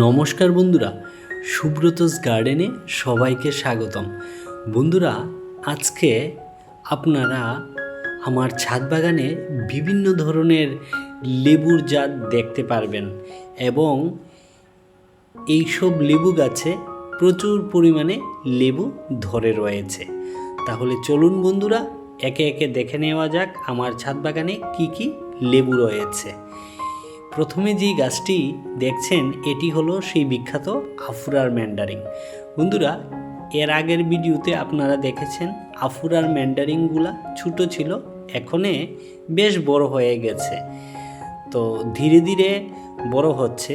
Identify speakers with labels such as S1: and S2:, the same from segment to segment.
S1: নমস্কার বন্ধুরা, সুব্রতস গার্ডেনে সবাইকে স্বাগতম। বন্ধুরা, আজকে আপনারা আমার ছাদ বাগানে বিভিন্ন ধরনের লেবুর জাত দেখতে পারবেন এবং এইসব লেবু গাছে প্রচুর পরিমাণে লেবু ধরে রয়েছে। তাহলে চলুন বন্ধুরা, একে একে দেখে নেওয়া যাক আমার ছাদ বাগানে কি কি লেবু রয়েছে। প্রথমে যেই গাছটি দেখছেন এটি হলো সেই বিখ্যাত আফুরার ম্যান্ডারিন। বন্ধুরা, এর আগের ভিডিওতে আপনারা দেখেছেন আফুরার ম্যান্ডারিনগুলা ছোটো ছিল, এখনে বেশ বড় হয়ে গেছে। তো ধীরে ধীরে বড় হচ্ছে।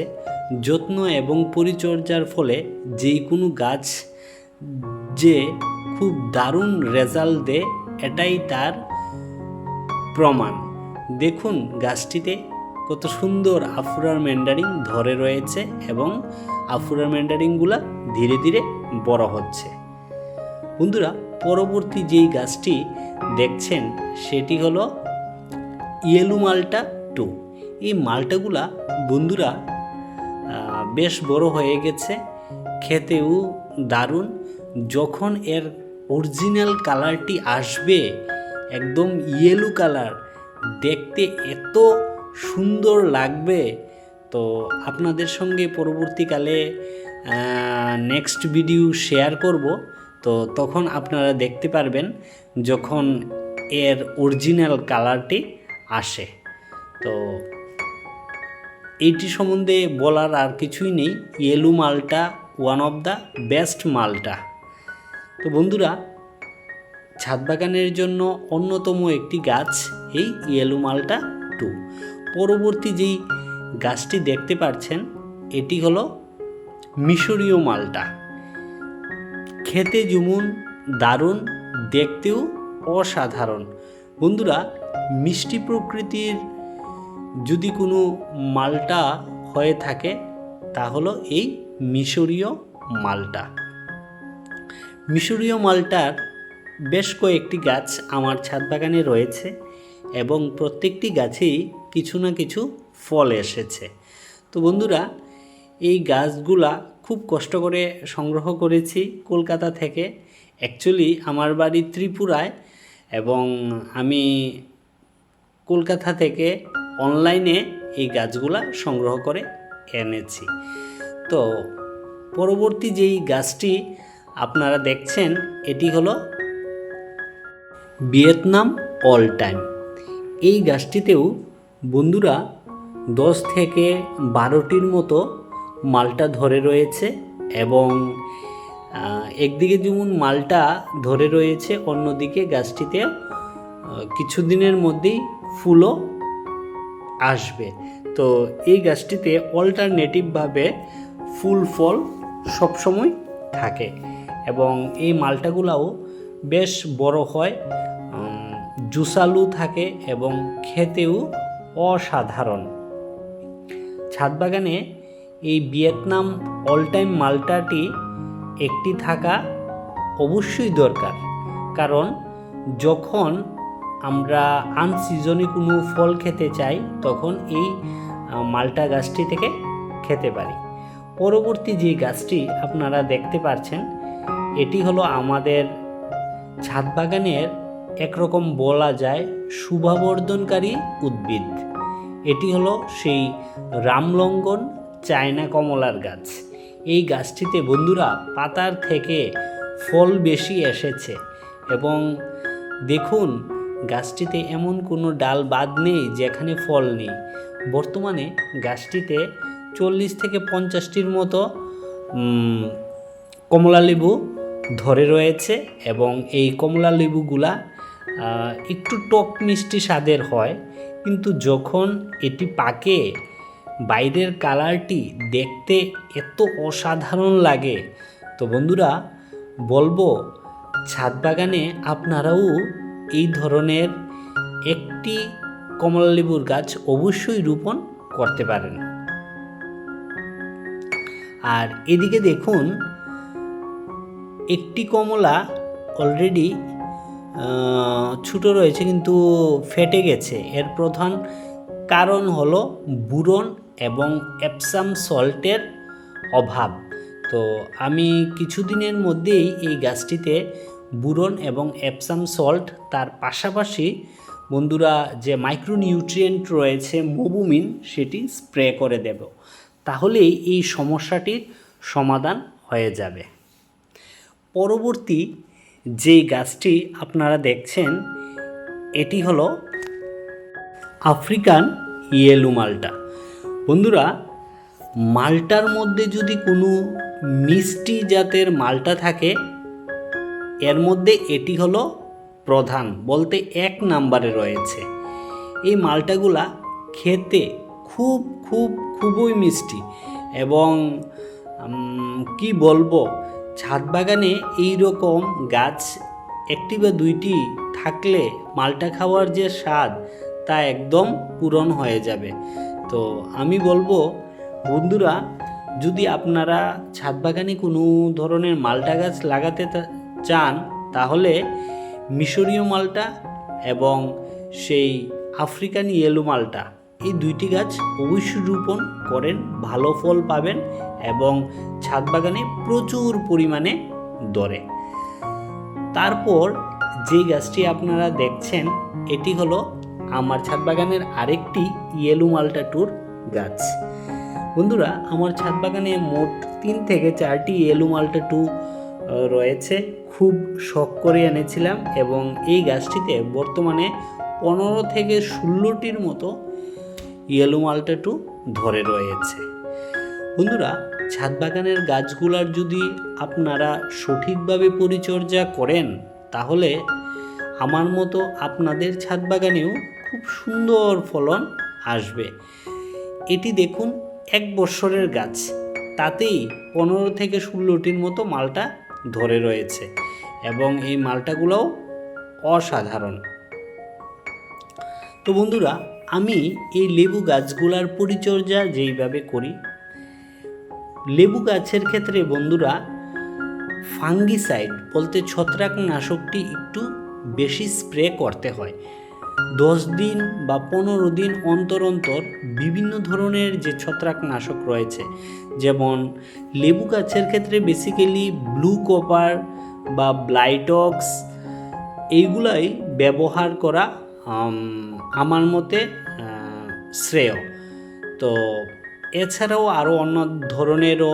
S1: যত্ন এবং পরিচর্যার ফলে যে কোনো গাছ যে খুব দারুণ রেজাল্ট দেয়, এটাই তার প্রমাণ। দেখুন গাছটিতে কত সুন্দর আফুরার ম্যান্ডারিন ধরে রয়েছে এবং আফুরার ম্যান্ডারিনগুলা ধীরে ধীরে বড় হচ্ছে। বন্ধুরা, পরবর্তী যেই গাছটি দেখছেন সেটি হলো ইয়েলো মাল্টা 2। এই মাল্টাগুলা বন্ধুরা বেশ বড় হয়ে গেছে, খেতেও দারুণ। যখন এর অরিজিনাল কালারটি আসবে, একদম ইয়েলো কালার, দেখতে এত সুন্দর লাগবে। তো আপনাদের সঙ্গে পরবর্তীকালে নেক্সট ভিডিও শেয়ার করব। তো তখন আপনারা দেখতে পারবেন যখন এর অরিজিনাল কালারটি আসে। তো এইটি সম্বন্ধে বলার আর কিছুই নেই। ইয়েলো মালটা ওয়ান অফ দ্য বেস্ট মালটা। তো বন্ধুরা, ছাদ বাগানের জন্য অন্যতম একটি গাছ এই ইয়েলো মালটা 2। পরবর্তী যেই গাছটি দেখতে পাচ্ছেন এটি হলো মিশরীয় মালটা। খেতে যেমন দারুণ, দেখতেও অসাধারণ। বন্ধুরা, মিষ্টি প্রকৃতির যদি কোনো মালটা হয়ে থাকে তা হলো এই মিশরীয় মালটা। মিশরীয় মালটার বেশ কয়েকটি গাছ আমার ছাদ বাগানে রয়েছে এবং প্রত্যেকটি গাছেই কিছু না কিছু ফল এসেছে। তো বন্ধুরা, এই গাছগুলা খুব কষ্ট করে সংগ্রহ করেছি কলকাতা থেকে। অ্যাকচুয়ালি আমার বাড়ি ত্রিপুরায় এবং আমি কলকাতা থেকে অনলাইনে এই গাছগুলা সংগ্রহ করে এনেছি। তো পরবর্তী যেই গাছটি আপনারা দেখছেন এটি হলো ভিয়েতনাম অল টাইম। এই গাছটিতেও বন্ধুরা 10 থেকে 12টির মতো মালটা ধরে রয়েছে এবং একদিকে যেমন মালটা ধরে রয়েছে, অন্যদিকে গাছটিতে কিছুদিনের মধ্যেই ফুলও আসবে। তো এই গাছটিতে অল্টারনেটিভভাবে ফুল ফল সবসময় থাকে এবং এই মালটাগুলাও বেশ বড় হয়, জুসালু থাকে এবং খেতেও অসাধারণ। ছাদ বাগানে এই ভিয়েতনাম অল টাইম মালটাটি একটি থাকা অবশ্যই দরকার, কারণ যখন আমরা আনসিজনে কোনো ফল খেতে চাই তখন এই মালটা গাছটি থেকে খেতে পারি। পরবর্তী যে গাছটি আপনারা দেখতে পাচ্ছেন এটি হলো আমাদের ছাদ বাগানের একরকম বলা যায় শোভাবর্ধনকারী উদ্ভিদ। এটি হলো সেই রামলঙ্গন চায়না কমলার গাছ। এই গাছটিতে বন্ধুরা পাতার থেকে ফল বেশি এসেছে এবং দেখুন গাছটিতে এমন কোনো ডাল বাদ নেই যেখানে ফল নেই। বর্তমানে গাছটিতে 40 থেকে 50টির মতো কমলা লেবু ধরে রয়েছে এবং এই কমলা লেবুগুলা একটু টক মিষ্টি স্বাদের হয়, কিন্তু যখন এটি পাকে বাইরের কালারটি দেখতে এত অসাধারণ লাগে। তো বন্ধুরা বলবো, ছাদ বাগানে আপনারাও এই ধরনের একটি কমলা লেবুর গাছ অবশ্যই রোপণ করতে পারেন। আর এদিকে দেখুন একটি কমলা অলরেডি ছোটো রয়েছে কিন্তু ফেটে গেছে। এর প্রধান কারণ হলো বুরন এবং এপসাম সল্টের অভাব। তো আমি কিছুদিনের মধ্যেই এই গাছটিতে বুরন এবং এপসাম সল্ট, তার পাশাপাশি বন্ধুরা যে মাইক্রোনিউট্রিয়েন্ট রয়েছে মোবুমিন, সেটি স্প্রে করে দেব। তাহলেই এই সমস্যাটির সমাধান হয়ে যাবে। পরবর্তী যেই গাছটি আপনারা দেখছেন, এটি হলো আফ্রিকান ইয়েলো মাল্টা। বন্ধুরা, মাল্টার মধ্যে যদি কোনো মিষ্টি জাতের মাল্টা থাকে, এর মধ্যে এটি হলো প্রধান, বলতে 1 নম্বরে রয়েছে। এই মাল্টাগুলা খেতে খুবই মিষ্টি এবং কি বলবো, ছাদ বাগানে এই রকম গাছ 1টি বা 2টি থাকলে মাল্টা খাওয়ার যে স্বাদ, তা একদম পূরণ হয়ে যাবে। তো আমি বলবো বন্ধুরা, যদি আপনারা ছাদ বাগানে কোনো ধরনের মাল্টা গাছ লাগাতে চান, তাহলে মিশরীয় মাল্টা এবং সেই আফ্রিকান ইয়েলো মাল্টা, এই 2টি গাছ অবশ্যই রোপণ করেন, ভালো ফল পাবেন এবং ছাদ বাগানে প্রচুর পরিমাণে ধরে। তারপর যে গাছটি আপনারা দেখছেন, এটি হলো আমার ছাদ বাগানের আরেকটি ইয়েলো মাল্টা টুর গাছ। বন্ধুরা, আমার ছাদ বাগানে মোট 3 থেকে 4টি ইয়েলো মাল্টা টু রয়েছে। খুব শখ করে এনেছিলাম এবং এই গাছটিতে বর্তমানে 15 থেকে 16টির মতো ইয়েলো মাল্টা টু ধরে রয়েছে। বন্ধুরা, ছাদ বাগানের গাছগুলার যদি আপনারা সঠিকভাবে পরিচর্যা করেন, তাহলে আমার মতো আপনাদের ছাদ বাগানেও খুব সুন্দর ফলন আসবে। এটি দেখুন, 1 বছরের গাছ, তাতেই 15 থেকে 16টির মতো মাল্টা ধরে রয়েছে এবং এই মাল্টাগুলোও অসাধারণ। তো বন্ধুরা, আমি এই লেবু গাছগুলার পরিচর্যা যেইভাবে করি, লেবু গাছের ক্ষেত্রে বন্ধুরা ফাঙ্গিসাইড বলতে ছত্রাকনাশকটি একটু বেশি স্প্রে করতে হয়। 10 দিন বা 15 দিন অন্তর অন্তর বিভিন্ন ধরনের যে ছত্রাকনাশক রয়েছে, যেমন লেবু গাছের ক্ষেত্রে বেসিক্যালি ব্লু কপার বা ব্লাইটক্স, এইগুলাই ব্যবহার করা আমার মতে শ্রেয়। তো এছাড়াও আরও অন্য ধরনেরও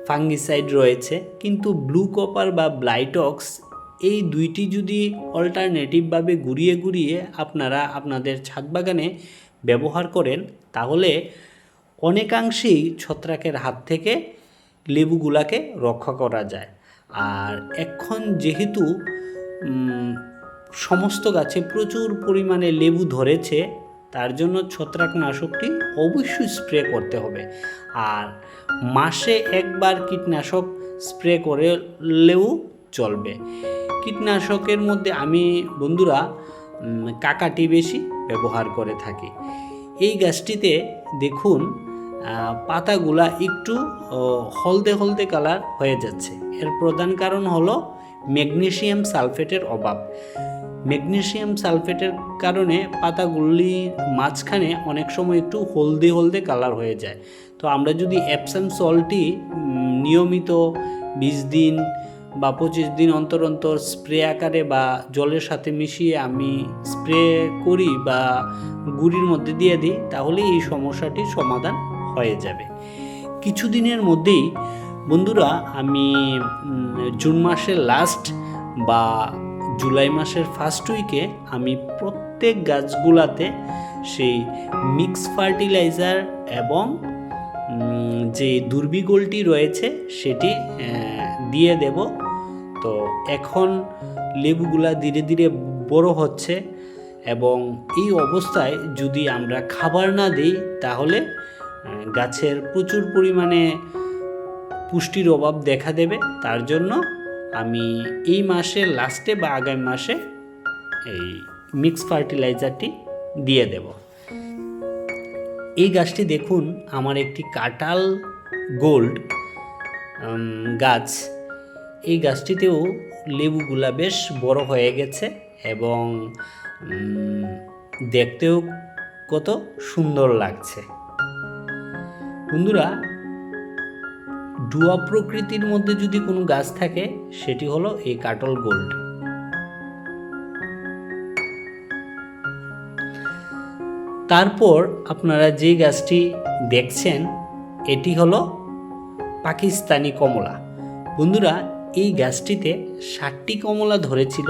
S1: ফাঙ্গিসাইড রয়েছে, কিন্তু ব্লু কপার বা ব্লাইটক্স, এই 2টি যদি অল্টারনেটিভভাবে ঘুরিয়ে আপনারা আপনাদের ছাদ বাগানে ব্যবহার করেন, তাহলে অনেকাংশেই ছত্রাকের হাত থেকে লেবুগুলাকে রক্ষা করা যায়। আর এখন যেহেতু সমস্ত গাছে প্রচুর পরিমাণে লেবু ধরেছে, তার জন্য ছত্রাকনাশকটি অবশ্যই স্প্রে করতে হবে। আর মাসে 1 বার কীটনাশক স্প্রে করলেও চলবে। কীটনাশকের মধ্যে আমি বন্ধুরা কাকাটি বেশি ব্যবহার করে থাকি। এই গাছটিতে দেখুন, পাতাগুলা একটু হলদে কালার হয়ে যাচ্ছে। এর প্রধান কারণ হলো ম্যাগনেসিয়াম সালফেটের অভাব। ম্যাগনেসিয়াম সালফেটের কারণে পাতাগুলির মাঝখানে অনেক সময় একটু হলদে কালার হয়ে যায়। তো আমরা যদি এপসাম সল্টটি নিয়মিত 20 দিন বা 25 দিন অন্তর অন্তর স্প্রে আকারে বা জলের সাথে মিশিয়ে আমি স্প্রে করি বা গুঁড়ির মধ্যে দিয়ে দিই, তাহলে এই সমস্যাটির সমাধান হয়ে যাবে। কিছুদিনের মধ্যেই বন্ধুরা, আমি জুন মাসের লাস্ট বা জুলাই মাসের ফার্স্ট উইকে আমি প্রত্যেক গাছগুলাতে সেই মিক্স ফার্টিলাইজার এবং যে দুর্বিগোলটি রয়েছে সেটি দিয়ে দেব। তো এখন লেবুগুলা ধীরে ধীরে বড় হচ্ছে এবং এই অবস্থায় যদি আমরা খাবার না দিই, তাহলে গাছের প্রচুর পরিমাণে পুষ্টির অভাব দেখা দেবে। তার জন্য আমি এই মাসের লাস্টে বা আগামী মাসে এই মিক্স ফার্টিলাইজারটি দিয়ে দেব। এই গাছটি দেখুন, আমার একটি কাঁঠাল গোল্ড গাছ। এই গাছটিতেও লেবুগুলা বেশ বড় হয়ে গেছে এবং দেখতেও কত সুন্দর লাগছে। বন্ধুরা, ডুয়া প্রকৃতির মধ্যে যদি কোনো গাছ থাকে সেটি হলো এই কাটল গোল্ড। তারপর আপনারা যে গাছটি দেখছেন এটি হলো পাকিস্তানি কমলা। বন্ধুরা, এই গাছটিতে 60টি কমলা ধরেছিল,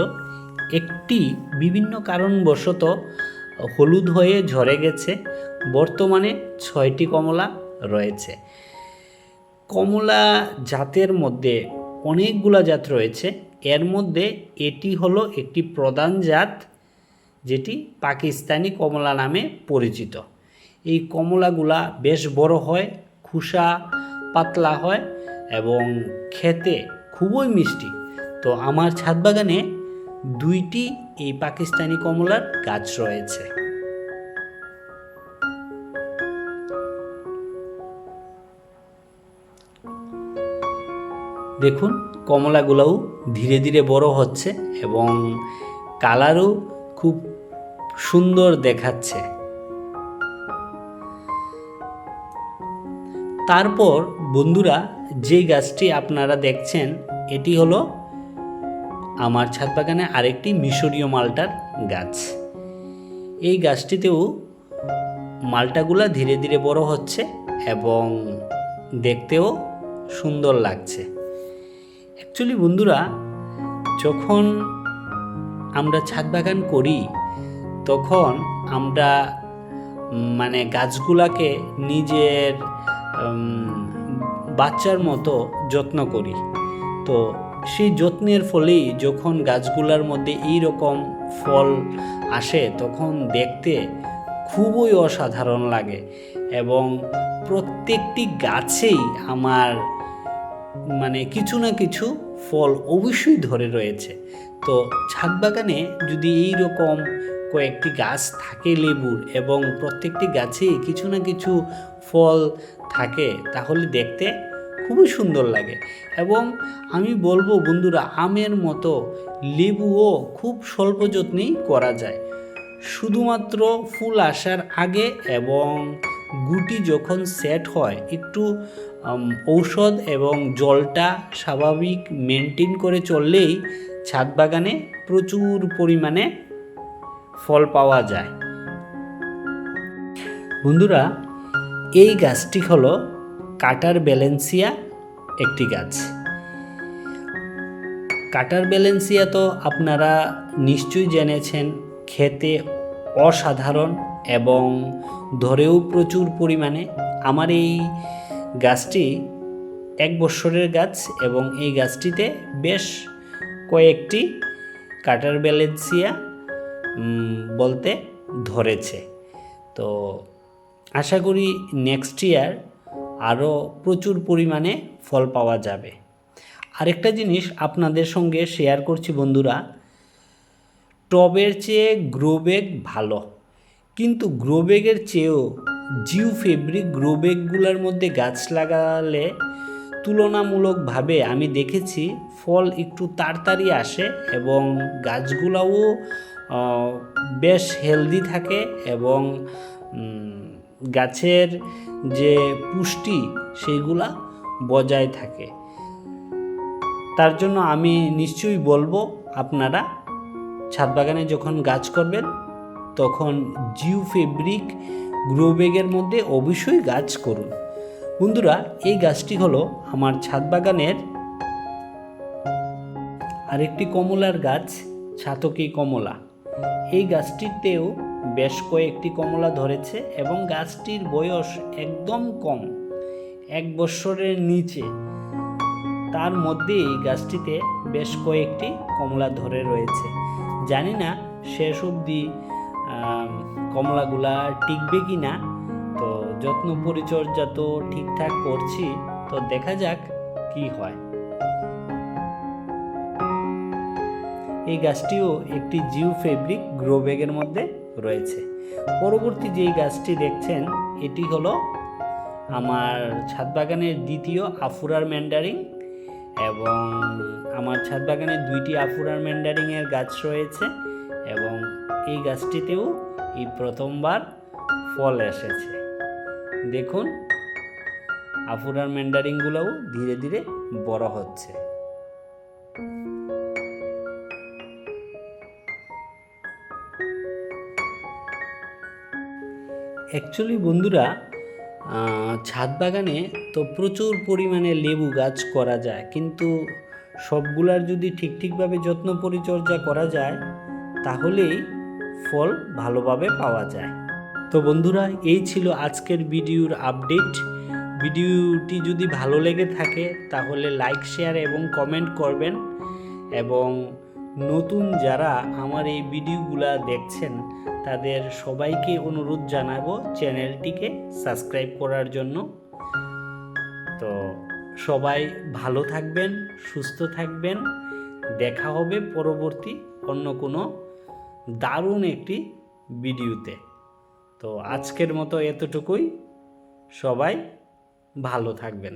S1: একটি বিভিন্ন কারণবশত হলুদ হয়ে ঝরে গেছে। বর্তমানে 6টি কমলা রয়েছে। কমলা জাতের মধ্যে অনেকগুলা জাত রয়েছে, এর মধ্যে এটি হলো একটি প্রধান জাত, যেটি পাকিস্তানি কমলা নামে পরিচিত। এই কমলাগুলা বেশ বড় হয়, খোসা পাতলা হয় এবং খেতে খুবই মিষ্টি। তো আমার ছাদ বাগানে 2টি এই পাকিস্তানি কমলার গাছ রয়েছে। দেখুন, কমলাগুলোও ধীরে ধীরে বড় হচ্ছে এবং কালারও খুব সুন্দর দেখাচ্ছে। তারপর বন্ধুরা, যে গাছটি আপনারা দেখছেন এটি হলো আমার ছাদ বাগানে আরেকটি মিশরীয় মালটার গাছ। এই গাছটিতেও মালটাগুলা ধীরে ধীরে বড় হচ্ছে এবং দেখতেও সুন্দর লাগছে। অ্যাকচুয়ালি বন্ধুরা, যখন আমরা ছাদ বাগান করি তখন আমরা গাছগুলাকে নিজের বাচ্চার মতো যত্ন করি। তো সেই যত্নের ফলেই যখন গাছগুলার মধ্যে এই রকম ফল আসে তখন দেখতে খুবই অসাধারণ লাগে এবং প্রত্যেকটি গাছেই আমার কিছু না কিছু ফল অবশ্যই ধরে রয়েছে। তো ছাদ বাগানে যদি এই রকম কয়েকটি গাছ থাকে লেবুর এবং প্রত্যেকটি গাছেই কিছু না কিছু ফল থাকে তাহলে দেখতে খুবই সুন্দর লাগে। এবং আমি বলবো বন্ধুরা, আমের মতো লেবুও খুব স্বল্প যত্নেই করা যায়। শুধুমাত্র ফুল আসার আগে এবং গুটি যখন সেট হয় একটু ঔষধ এবং জলটা স্বাভাবিক মেনটেন করে চললেই ছাদ বাগানে প্রচুর পরিমাণে ফল পাওয়া যায়। বন্ধুরা, এই গাছটি হলো কাটার ব্যালেন্সিয়া একটি গাছ। কাটার ব্যালেন্সিয়া তো আপনারা নিশ্চয়ই জেনেছেন, খেতে অসাধারণ এবং ধরেও প্রচুর পরিমাণে। আমার এই গাছটি 1 বছরের গাছ এবং এই গাছটিতে বেশ কয়েকটি কাটার ব্যালেন্সিয়া বলতে ধরেছে। তো আশা করি নেক্সট ইয়ার আরও প্রচুর পরিমাণে ফল পাওয়া যাবে। আরেকটা জিনিস আপনাদের সঙ্গে শেয়ার করছি বন্ধুরা, টবের চেয়ে গ্রো ব্যাগ ভালো, কিন্তু গ্রো ব্যাগের চেয়েও জিও ফেব্রিক গ্রো ব্যাগগুলোর মধ্যে গাছ লাগালে তুলনামূলকভাবে আমি দেখেছি ফল একটু তাড়াতাড়ি আসে এবং গাছগুলোও বেশ হেলদি থাকে এবং গাছের যে পুষ্টি সেইগুলা বজায় থাকে। তার জন্য আমি নিশ্চয়ই বলবো আপনারা ছাদ বাগানে যখন গাছ করবেন তখন জিও ফেব্রিক গ্রো ব্যাগের মধ্যে অবশ্যই গাছ করুন। বন্ধুরা, এই গাছটি হলো আমার ছাদ বাগানের আরেকটি কমলার গাছ, ছাতকী কমলা। এই গাছটিতেও বেশ কয়েকটি কমলা ধরেছে এবং গাছটির বয়স একদম কম, 1 বছরের নিচে। তার মধ্যে এই গাছটিতে বেশ কয়েকটি কমলা ধরে রয়েছে। জানি না শেষ অবধি কমলাগুলা টিকবে কি না। তো যত্ন পরিচর্যা তো ঠিকঠাক করছি, তো দেখা যাক কি হয়। এই গাছটিও একটি জিও ফেব্রিক গ্রো ব্যাগের মধ্যে রয়েছে। পরবর্তী যেই গাছটি দেখছেন এটি হলো আমার ছাদ বাগানের দ্বিতীয় আফুরার ম্যান্ডারিন এবং আমার ছাদ বাগানে 2টি আফুরার ম্যান্ডারিনের গাছ রয়েছে এবং এই গাছটিতেও এই প্রথমবার ফল এসেছে। দেখুন আফুরার ম্যান্ডারিনগুলোও ধীরে ধীরে বড় হচ্ছে। অ্যাকচুয়ালি বন্ধুরা, ছাদ বাগানে তো প্রচুর পরিমাণে লেবু গাছ করা যায়, কিন্তু সবগুলার যদি ঠিকভাবে যত্ন পরিচর্যা করা যায় তাহলেই ফল ভালোভাবে পাওয়া যায়। তো বন্ধুরা, এই ছিল আজকের ভিডিওর আপডেট। ভিডিওটি যদি ভালো লেগে থাকে তাহলে লাইক, শেয়ার এবং কমেন্ট করবেন, এবং নতুন যারা আমার এই ভিডিওগুলা দেখছেন তাদের সবাইকে অনুরোধ জানাবো চ্যানেলটিকে সাবস্ক্রাইব করার জন্য। তো সবাই ভালো থাকবেন, সুস্থ থাকবেন। দেখা হবে পরবর্তী অন্য কোনো দারুণ একটি ভিডিওতে। তো আজকের মতো এতটুকুই। সবাই ভালো থাকবেন।